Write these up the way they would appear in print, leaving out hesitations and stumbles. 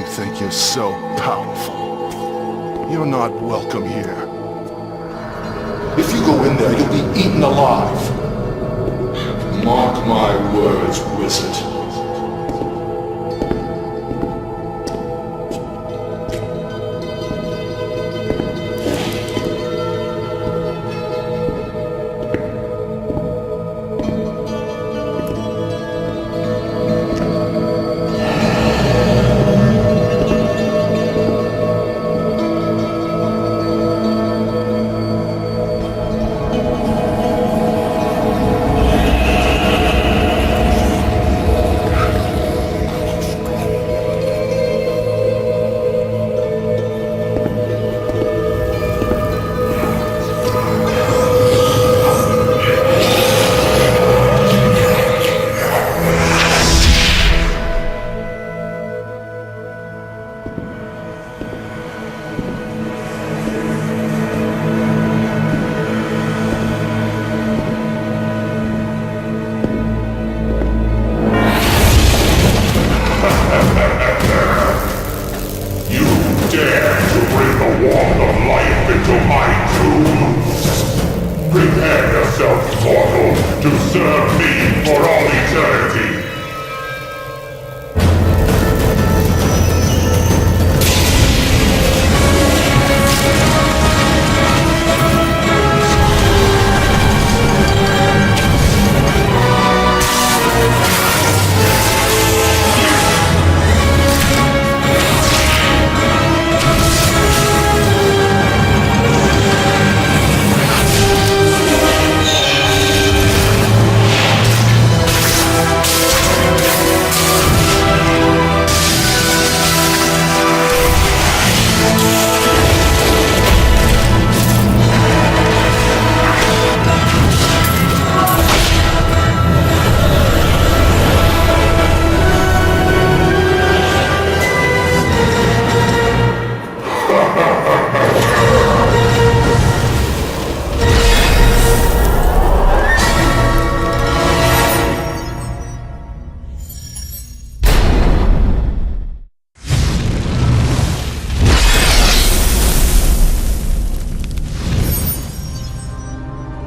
You think you're so powerful. You're not welcome here. If you go in there, you'll be eaten alive. Mark my words, wizard.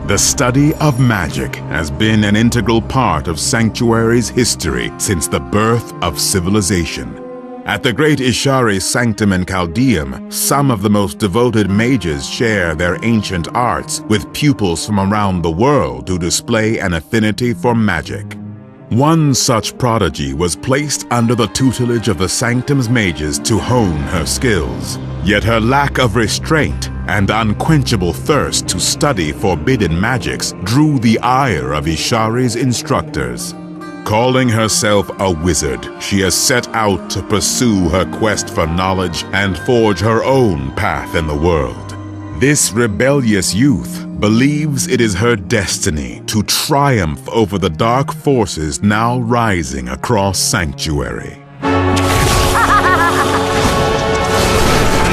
The study of magic has been an integral part of Sanctuary's history since the birth of civilization. At the great Ishari Sanctum in Chaldeum, some of the most devoted mages share their ancient arts with pupils from around the world who display an affinity for magic. One such prodigy was placed under the tutelage of the Sanctum's mages to hone her skills. Yet her lack of restraint and unquenchable thirst to study forbidden magics drew the ire of Ishari's instructors. Calling herself a wizard, she has set out to pursue her quest for knowledge and forge her own path in the world. This rebellious youth believes it is her destiny to triumph over the dark forces now rising across Sanctuary.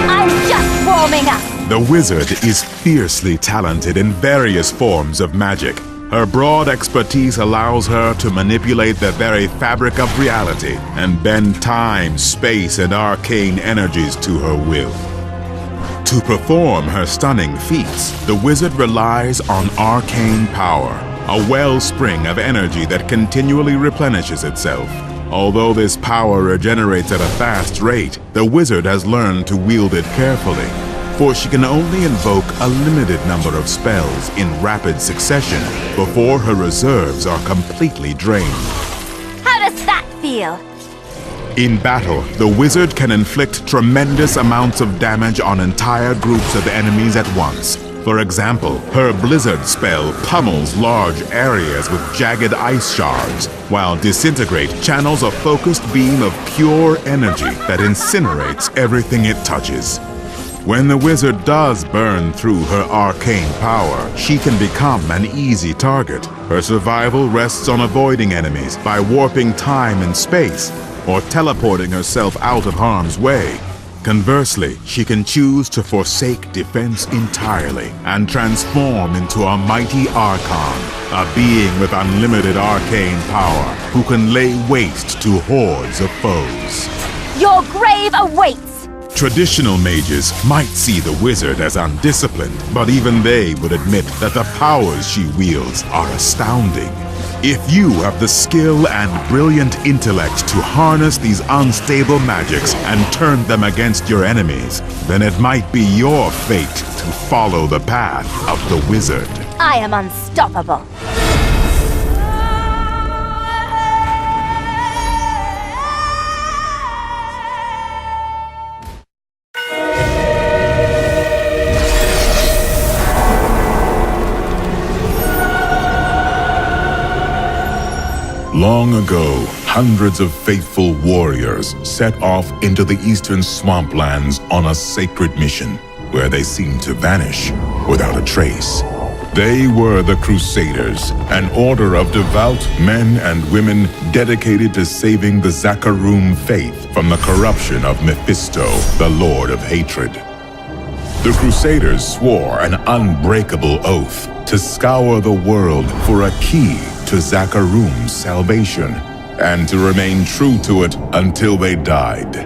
I'm just warming up! The wizard is fiercely talented in various forms of magic. Her broad expertise allows her to manipulate the very fabric of reality and bend time, space, and arcane energies to her will. To perform her stunning feats, the wizard relies on arcane power, a wellspring of energy that continually replenishes itself. Although this power regenerates at a fast rate, the wizard has learned to wield it carefully, for she can only invoke a limited number of spells in rapid succession before her reserves are completely drained. How does that feel? In battle, the wizard can inflict tremendous amounts of damage on entire groups of enemies at once. For example, her blizzard spell pummels large areas with jagged ice shards, while Disintegrate channels a focused beam of pure energy that incinerates everything it touches. When the wizard does burn through her arcane power, she can become an easy target. Her survival rests on avoiding enemies by warping time and space, or teleporting herself out of harm's way. Conversely, she can choose to forsake defense entirely and transform into a mighty Archon, a being with unlimited arcane power who can lay waste to hordes of foes. Your grave awaits! Traditional mages might see the wizard as undisciplined, but even they would admit that the powers she wields are astounding. If you have the skill and brilliant intellect to harness these unstable magics and turn them against your enemies, then it might be your fate to follow the path of the wizard. I am unstoppable. Long ago, hundreds of faithful warriors set off into the eastern swamplands on a sacred mission, where they seemed to vanish without a trace. They were the Crusaders, an order of devout men and women dedicated to saving the Zakarum faith from the corruption of Mephisto, the Lord of Hatred. The Crusaders swore an unbreakable oath to scour the world for a key to Zakarum's salvation, and to remain true to it until they died.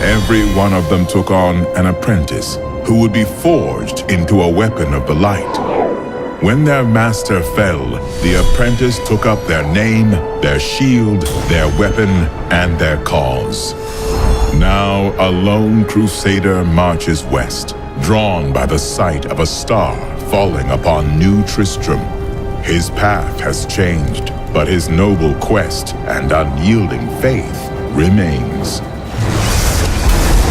Every one of them took on an apprentice who would be forged into a weapon of the light. When their master fell, the apprentice took up their name, their shield, their weapon, and their cause. Now a lone crusader marches west, drawn by the sight of a star falling upon New Tristram. His path has changed, but his noble quest and unyielding faith remains.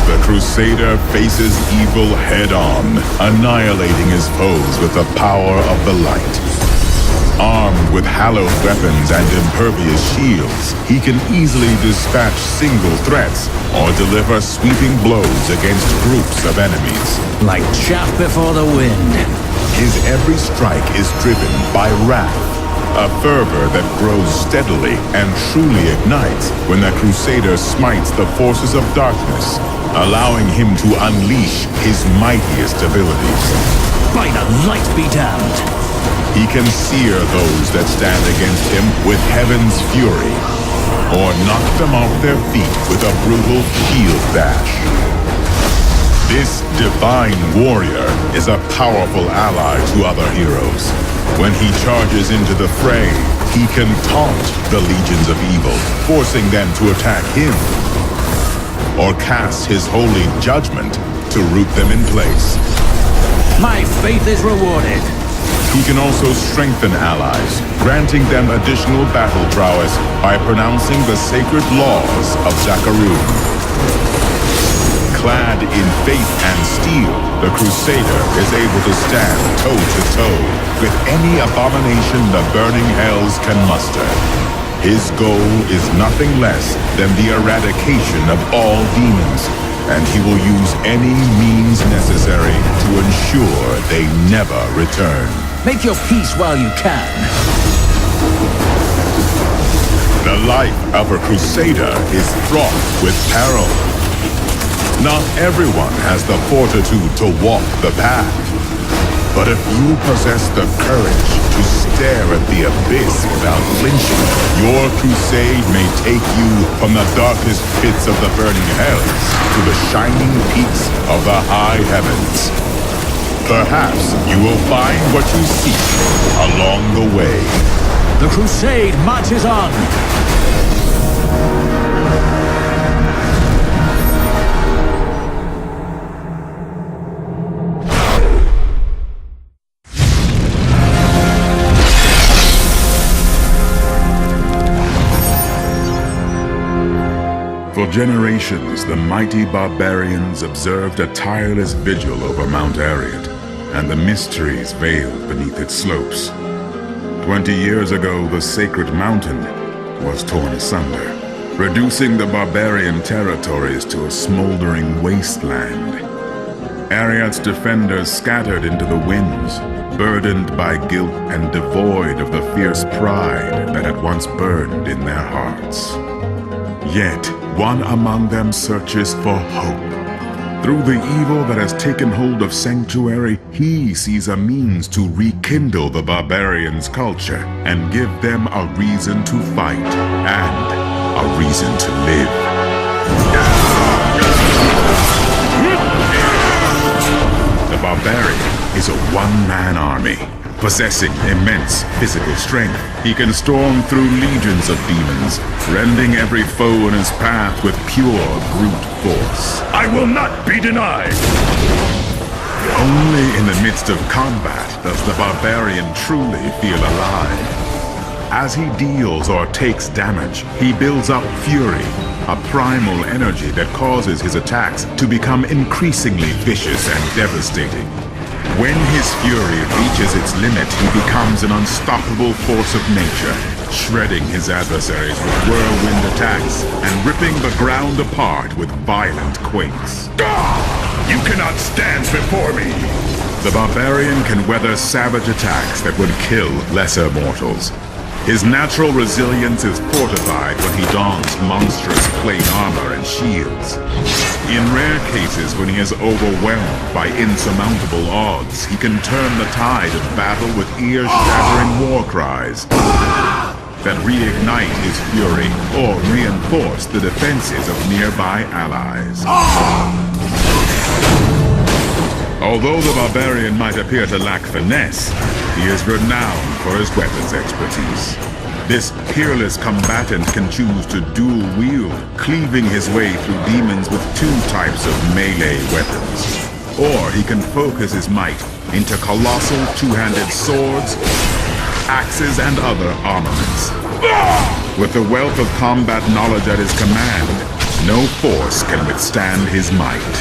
The Crusader faces evil head-on, annihilating his foes with the power of the light. Armed with hallowed weapons and impervious shields, he can easily dispatch single threats or deliver sweeping blows against groups of enemies. Like chaff before the wind. His every strike is driven by wrath, a fervor that grows steadily and truly ignites when the Crusader smites the forces of darkness, allowing him to unleash his mightiest abilities. By the light be damned! He can sear those that stand against him with heaven's fury, or knock them off their feet with a brutal shield bash. This divine warrior is a powerful ally to other heroes. When he charges into the fray, he can taunt the legions of evil, forcing them to attack him, or cast his holy judgment to root them in place. My faith is rewarded. He can also strengthen allies, granting them additional battle prowess by pronouncing the sacred laws of Zakarum. Clad in faith and steel, the Crusader is able to stand toe-to-toe with any abomination the burning hells can muster. His goal is nothing less than the eradication of all demons, and he will use any means necessary to ensure they never return. Make your peace while you can. The life of a Crusader is fraught with peril. Not everyone has the fortitude to walk the path. But if you possess the courage to stare at the abyss without flinching, your crusade may take you from the darkest pits of the burning hells to the shining peaks of the high heavens. Perhaps you will find what you seek along the way. The crusade marches on! For generations, the mighty barbarians observed a tireless vigil over Mount Arreat, and the mysteries veiled beneath its slopes. 20 years ago, the sacred mountain was torn asunder, reducing the barbarian territories to a smoldering wasteland. Arreat's defenders scattered into the winds, burdened by guilt and devoid of the fierce pride that had once burned in their hearts. Yet, one among them searches for hope. Through the evil that has taken hold of Sanctuary, he sees a means to rekindle the barbarians' culture and give them a reason to fight and a reason to live. is a one-man army. Possessing immense physical strength, he can storm through legions of demons, rending every foe in his path with pure brute force. I will not be denied! Only in the midst of combat does the barbarian truly feel alive. As he deals or takes damage, he builds up fury, a primal energy that causes his attacks to become increasingly vicious and devastating. When his fury reaches its limit, he becomes an unstoppable force of nature, shredding his adversaries with whirlwind attacks and ripping the ground apart with violent quakes. You cannot stand before me! The barbarian can weather savage attacks that would kill lesser mortals. His natural resilience is fortified when he dons monstrous plate armor and shields. In rare cases, when he is overwhelmed by insurmountable odds, he can turn the tide of battle with ear-shattering war cries that reignite his fury or reinforce the defenses of nearby allies. Although the barbarian might appear to lack finesse, he is renowned for his weapons expertise. This peerless combatant can choose to dual-wield, cleaving his way through demons with two types of melee weapons. Or he can focus his might into colossal two-handed swords, axes, and other armaments. With the wealth of combat knowledge at his command, no force can withstand his might.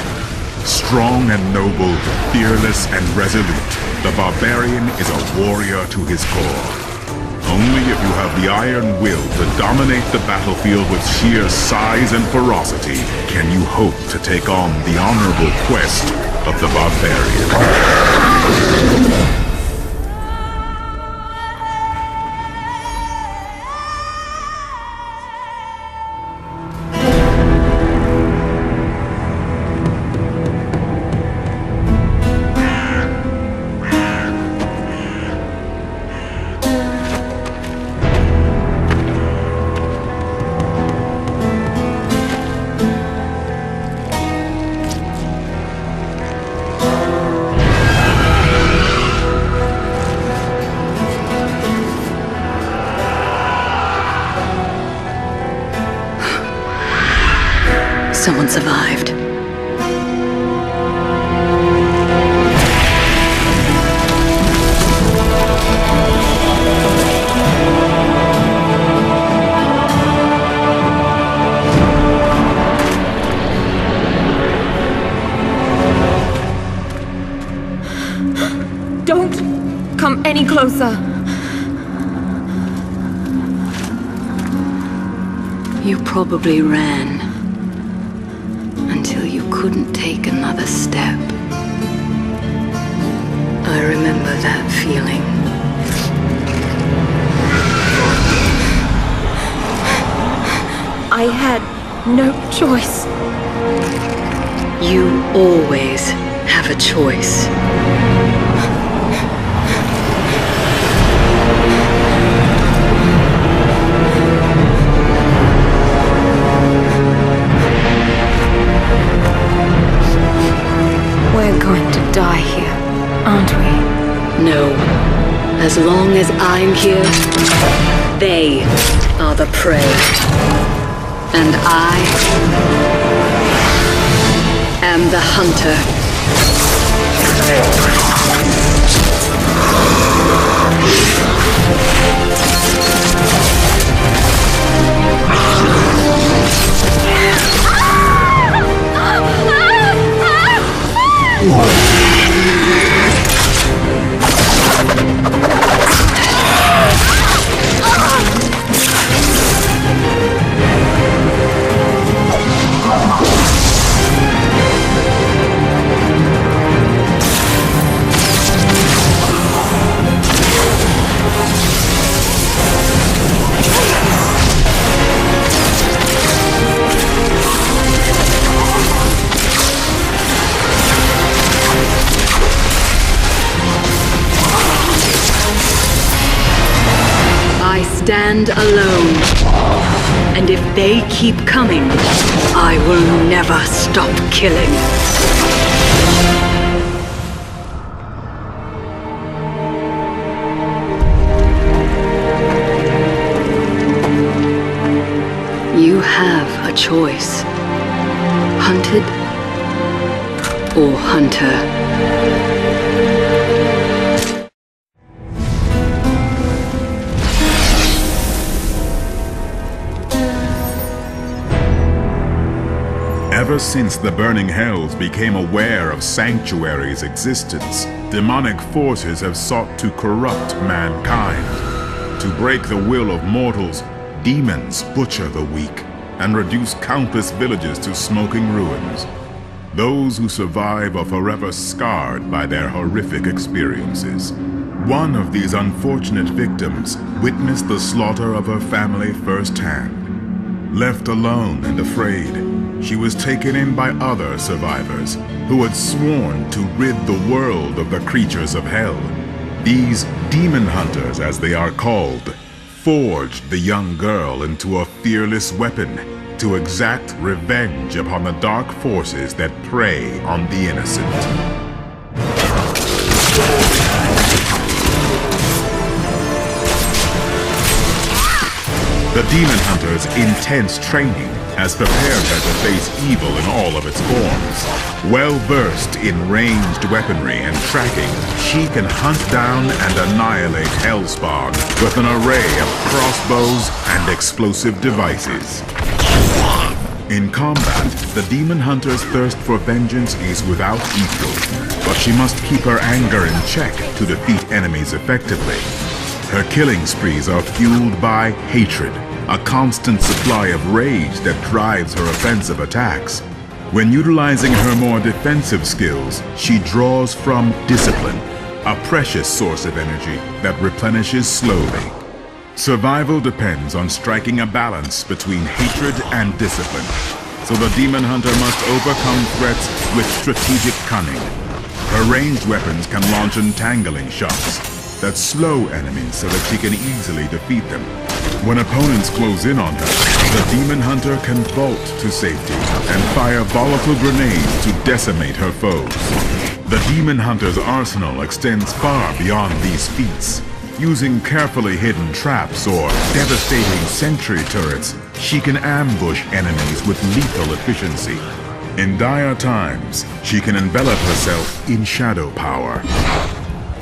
Strong and noble, fearless and resolute, the barbarian is a warrior to his core. Only if you have the iron will to dominate the battlefield with sheer size and ferocity can you hope to take on the honorable quest of the barbarian. Someone survived. Don't come any closer. You probably ran until you couldn't take another step. I remember that feeling. I had no choice. You always have a choice. We're going to die here, aren't we? No. As long as I'm here, they are the prey. And I am the hunter. I stand alone. And if they keep coming, I will never stop killing. choice. Hunted or hunter. Ever since the Burning Hells became aware of Sanctuary's existence, demonic forces have sought to corrupt mankind. To break the will of mortals, demons butcher the weak and reduce countless villages to smoking ruins. Those who survive are forever scarred by their horrific experiences. One of these unfortunate victims witnessed the slaughter of her family firsthand. Left alone and afraid, she was taken in by other survivors who had sworn to rid the world of the creatures of hell. These demon hunters, as they are called, forged the young girl into a fearless weapon to exact revenge upon the dark forces that prey on the innocent. The Demon Hunter's intense training has prepared her to face evil in all of its forms. Well-versed in ranged weaponry and tracking, she can hunt down and annihilate Hellspawn with an array of crossbows and explosive devices. In combat, the Demon Hunter's thirst for vengeance is without equal, but she must keep her anger in check to defeat enemies effectively. Her killing sprees are fueled by hatred, a constant supply of rage that drives her offensive attacks. When utilizing her more defensive skills, she draws from discipline, a precious source of energy that replenishes slowly. Survival depends on striking a balance between hatred and discipline, so the Demon Hunter must overcome threats with strategic cunning. Her ranged weapons can launch entangling shots that slow enemies so that she can easily defeat them. When opponents close in on her, the Demon Hunter can vault to safety and fire volatile grenades to decimate her foes. The Demon Hunter's arsenal extends far beyond these feats. Using carefully hidden traps or devastating sentry turrets, she can ambush enemies with lethal efficiency. In dire times, she can envelop herself in shadow power,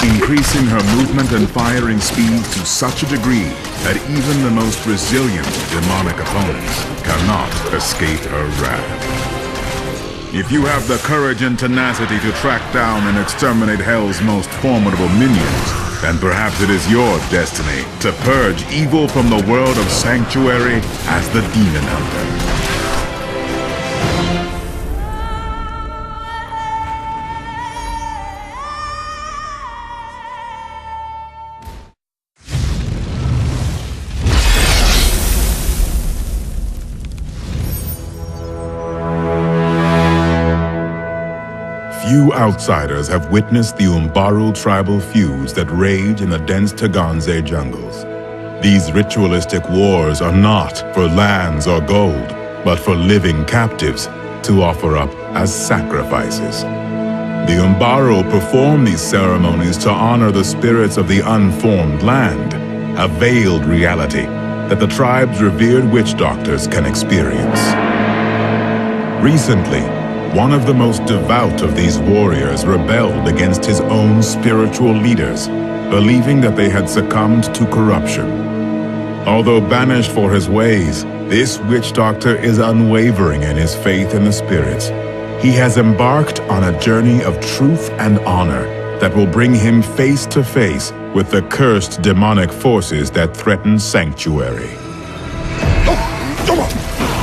increasing her movement and firing speed to such a degree that even the most resilient demonic opponents cannot escape her wrath. If you have the courage and tenacity to track down and exterminate Hell's most formidable minions, then perhaps it is your destiny to purge evil from the world of Sanctuary as the Demon Hunter. Few outsiders have witnessed the Umbaru tribal feuds that rage in the dense Taganze jungles. These ritualistic wars are not for lands or gold, but for living captives to offer up as sacrifices. The Umbaru perform these ceremonies to honor the spirits of the unformed land, a veiled reality that the tribe's revered witch doctors can experience. Recently, one of the most devout of these warriors rebelled against his own spiritual leaders, believing that they had succumbed to corruption. Although banished for his ways, this witch doctor is unwavering in his faith in the spirits. He has embarked on a journey of truth and honor that will bring him face to face with the cursed demonic forces that threaten Sanctuary.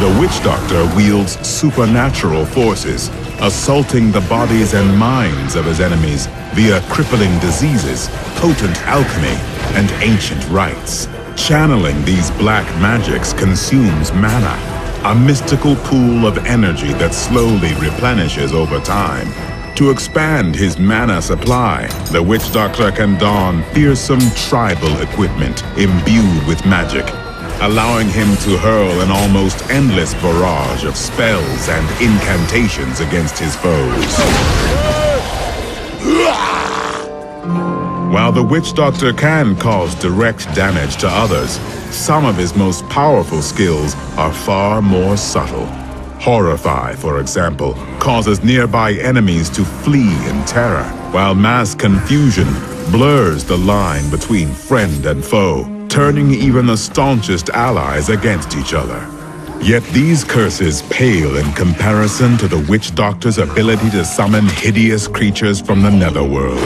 The witch doctor wields supernatural forces, assaulting the bodies and minds of his enemies via crippling diseases, potent alchemy, and ancient rites. Channeling these black magics consumes mana, a mystical pool of energy that slowly replenishes over time. To expand his mana supply, the witch doctor can don fearsome tribal equipment imbued with magic, allowing him to hurl an almost endless barrage of spells and incantations against his foes. While the witch doctor can cause direct damage to others, some of his most powerful skills are far more subtle. Horrify, for example, causes nearby enemies to flee in terror, while mass confusion blurs the line between friend and foe, turning even the staunchest allies against each other. Yet these curses pale in comparison to the witch doctor's ability to summon hideous creatures from the netherworld.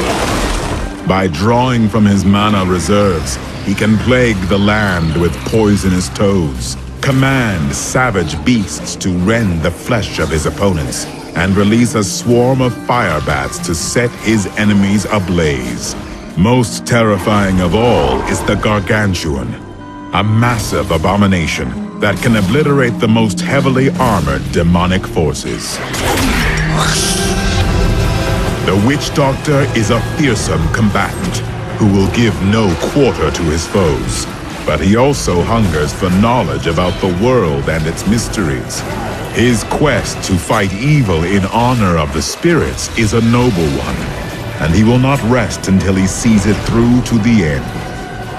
By drawing from his mana reserves, he can plague the land with poisonous toads, command savage beasts to rend the flesh of his opponents, and release a swarm of fire bats to set his enemies ablaze. Most terrifying of all is the Gargantuan, a massive abomination that can obliterate the most heavily armored demonic forces. The Witch Doctor is a fearsome combatant who will give no quarter to his foes, but he also hungers for knowledge about the world and its mysteries. His quest to fight evil in honor of the spirits is a noble one, and he will not rest until he sees it through to the end.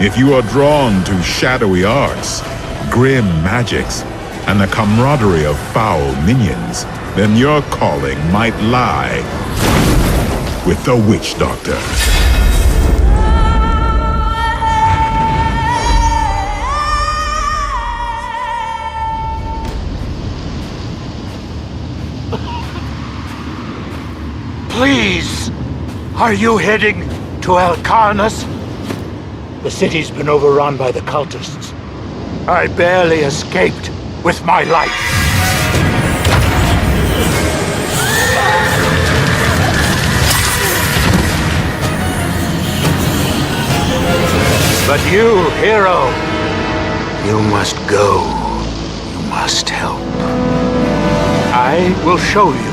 If you are drawn to shadowy arts, grim magics, and the camaraderie of foul minions, then your calling might lie with the Witch Doctor. Please! Are you heading to Alcarnus? The city's been overrun by the cultists. I barely escaped with my life. But you, hero, you must go. You must help. I will show you.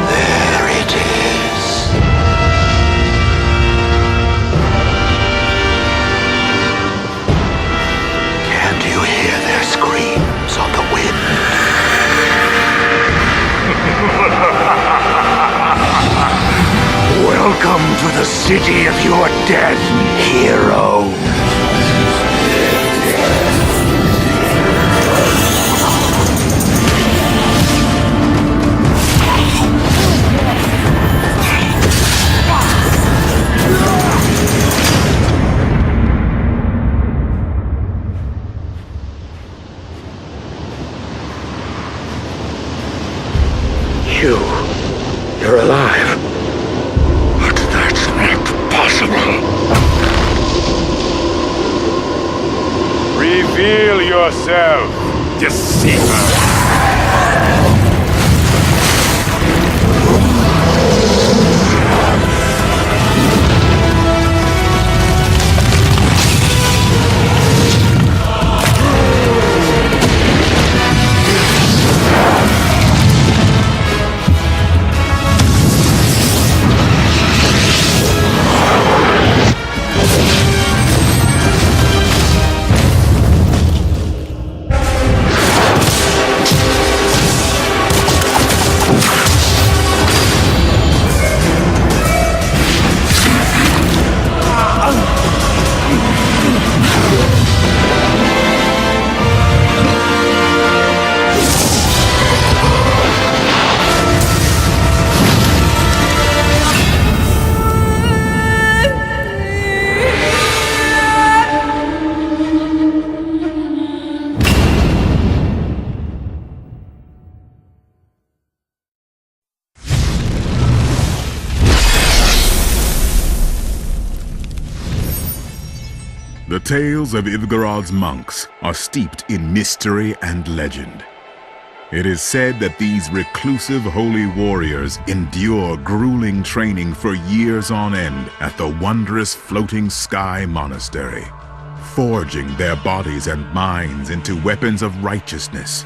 There it is. Can't you hear their screams on the wind? Welcome to the city of your dead, hero. You're alive. But that's not possible. Reveal yourself, deceiver! The tales of Ivgarod's monks are steeped in mystery and legend. It is said that these reclusive holy warriors endure grueling training for years on end at the wondrous floating sky monastery, forging their bodies and minds into weapons of righteousness.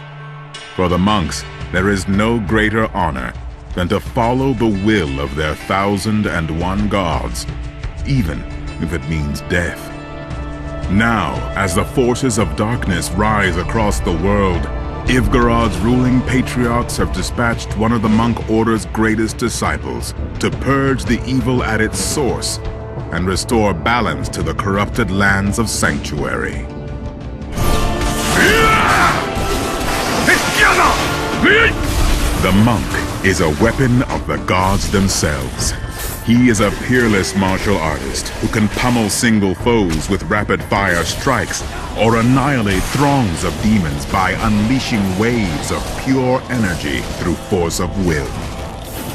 For the monks, there is no greater honor than to follow the will of their 1,001 gods, even if it means death. Now, as the forces of darkness rise across the world, Ivgarod's ruling patriarchs have dispatched one of the monk order's greatest disciples to purge the evil at its source and restore balance to the corrupted lands of Sanctuary. The monk is a weapon of the gods themselves. He is a peerless martial artist who can pummel single foes with rapid-fire strikes or annihilate throngs of demons by unleashing waves of pure energy through force of will.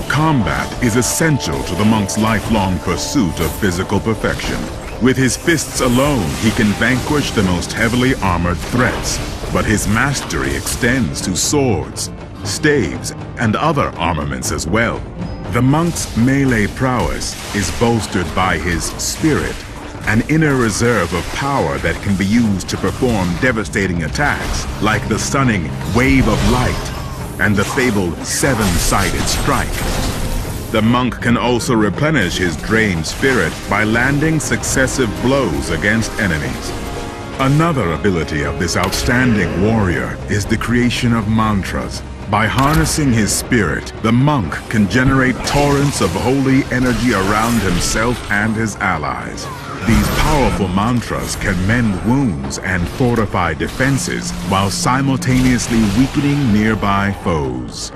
Combat is essential to the monk's lifelong pursuit of physical perfection. With his fists alone, he can vanquish the most heavily armored threats, but his mastery extends to swords, staves, and other armaments as well. The monk's melee prowess is bolstered by his spirit, an inner reserve of power that can be used to perform devastating attacks, like the stunning Wave of Light and the fabled Seven-Sided Strike. The monk can also replenish his drained spirit by landing successive blows against enemies. Another ability of this outstanding warrior is the creation of mantras. By harnessing his spirit, the monk can generate torrents of holy energy around himself and his allies. These powerful mantras can mend wounds and fortify defenses while simultaneously weakening nearby foes.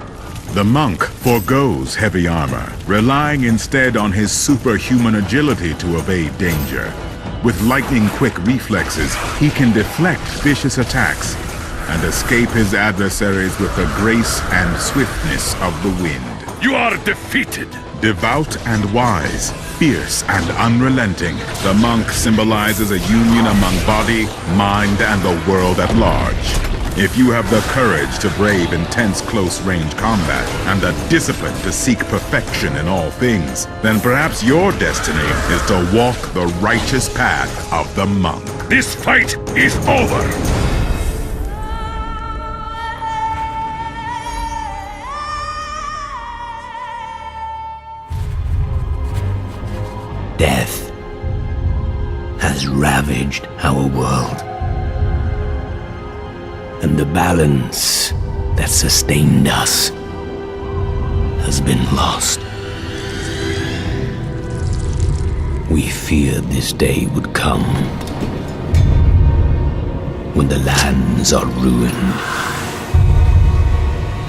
The monk forgoes heavy armor, relying instead on his superhuman agility to evade danger. With lightning-quick reflexes, he can deflect vicious attacks and escape his adversaries with the grace and swiftness of the wind. You are defeated! Devout and wise, fierce and unrelenting, the monk symbolizes a union among body, mind, and the world at large. If you have the courage to brave intense close-range combat and the discipline to seek perfection in all things, then perhaps your destiny is to walk the righteous path of the monk. This fight is over! Death has ravaged our world, and the balance that sustained us has been lost. We feared this day would come when the lands are ruined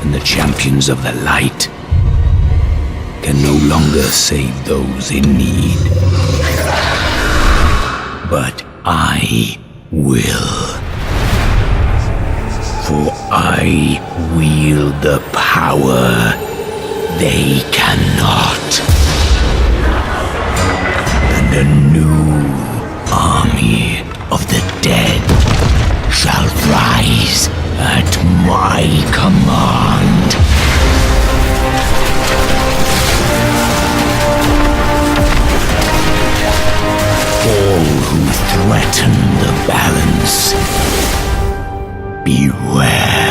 and the champions of the light can no longer save those in need. But I will. For I wield the power they cannot. And a new army of the dead shall rise at my command. All who threaten the balance, beware.